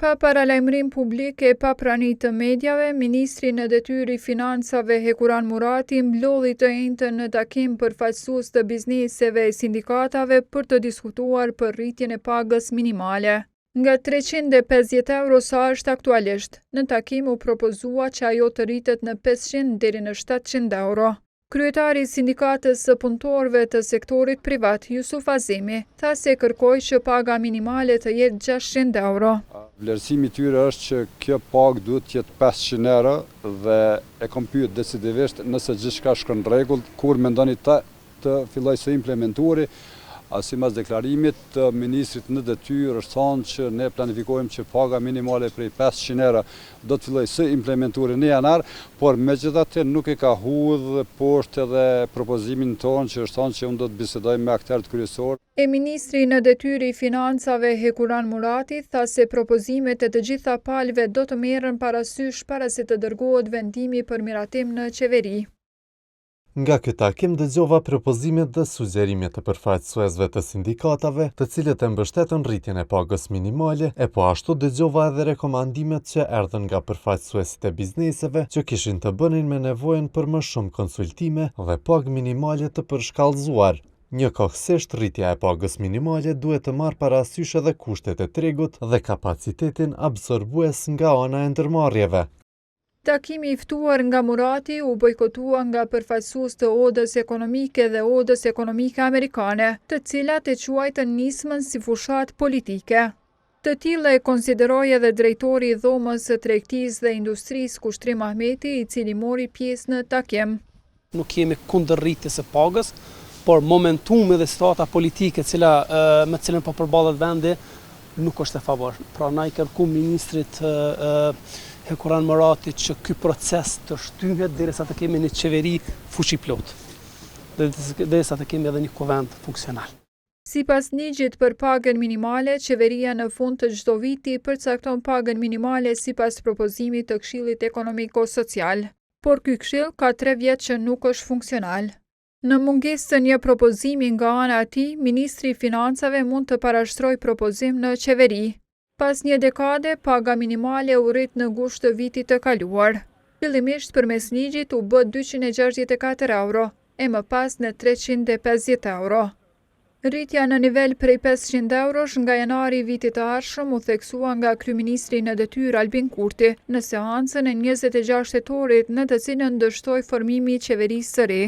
Pa paralajmërim publik e pa prani të mediave, Ministri në detyrë i Financave Hekuran Murati mblodhi të njëjtën në takim përfaqësues të bizneseve e sindikatave për të diskutuar për rritjen e pagës minimale. Nga 350 euro sa është aktualisht, në takim u propozua që ajo të rritet në 500 deri në 700 euro. Kryetari i Sindikatës së Punëtorëve të sektorit privat, Jusuf Azemi, tha se kërkoi që paga minimale të jetë 600 euro. Vlerësimi i tyre është që kjo pagë duhet të jetë 500 euro dhe e kam pyet decidivisht nëse gjithçka shkon në rregull, kur mendoni të filloj së implementuari. Sipas deklarimit të ministrit në detyrë është thënë që ne planifikojmë që paga minimale prej 500 euro do të fillojë së implementuari në janar, por megjithatë nuk e ka huaj poshtë edhe propozimin tonë që është thënë që unë do të bisedoj me aktorët kryesorë. E ministri në detyrë i Financave Hekuran Murati tha se propozimet e të gjitha palëve do të merren parasysh para se të dërgohet vendimi për miratim në qeveri. Nga ky takim dëgjova propozimet dhe sugjerimet të përfaqësuesve të sindikatave, të cilët e mbështetën rritjen e pagës minimale, e po ashtu dëgjova edhe rekomandimet që erdhën nga përfaqësuesit e bizneseve që kishin të bënin me nevojën për më shumë konsultime dhe pagë minimale të përshkallëzuar. Njëkohësisht rritja e pagës minimale duhet të marrë parasysh edhe kushtet e tregut dhe kapacitetin absorbues nga ana e ndërmarrjeve. Takimi i ftuar nga Murati u bojkotua nga përfaqësues të Odës Ekonomike dhe Odës Ekonomike Amerikane, të cilat e quajtën nismën si fushat politike. Të tilla e konsideroi edhe drejtori i Dhomës së Tregtisë dhe Industrisë Kushtrim Ahmeti, i cili mori pjesë në takim. Nuk jemi kundër rritjes së pagës, por momentumi dhe situata politike me cilën po përballet vendi nuk është e favorshme. Pra na i kërkuam ministrit Hekuran Murati që ky proces të shtyhet derisa të kemi një qeveri fuqi plot, derisa të kemi edhe një kuvend funksional. Sipas ligjit për pagën minimale, qeveria në fund të çdo viti përcakton pagën minimale sipas propozimit të Këshillit Ekonomiko-Social, por ky këshill ka 3 vjet që nuk është funksional. Në mungesë të një propozimi nga ana e tij, Ministri i Financave mund të parashtrojë propozim në qeveri. Pas një dekade, paga minimale u rrit në gusht të vitit të kaluar. Fillimisht përmes ligjit u bë 264 euro, e më pas në 350 euro. Rritja në nivel prej 500 eurosh nga janari i vitit të ardhshëm u theksua nga kryeministri në detyrë Albin Kurti në seancën e 26 tetorit, në të cilën dështoi formimi i qeverisë së re.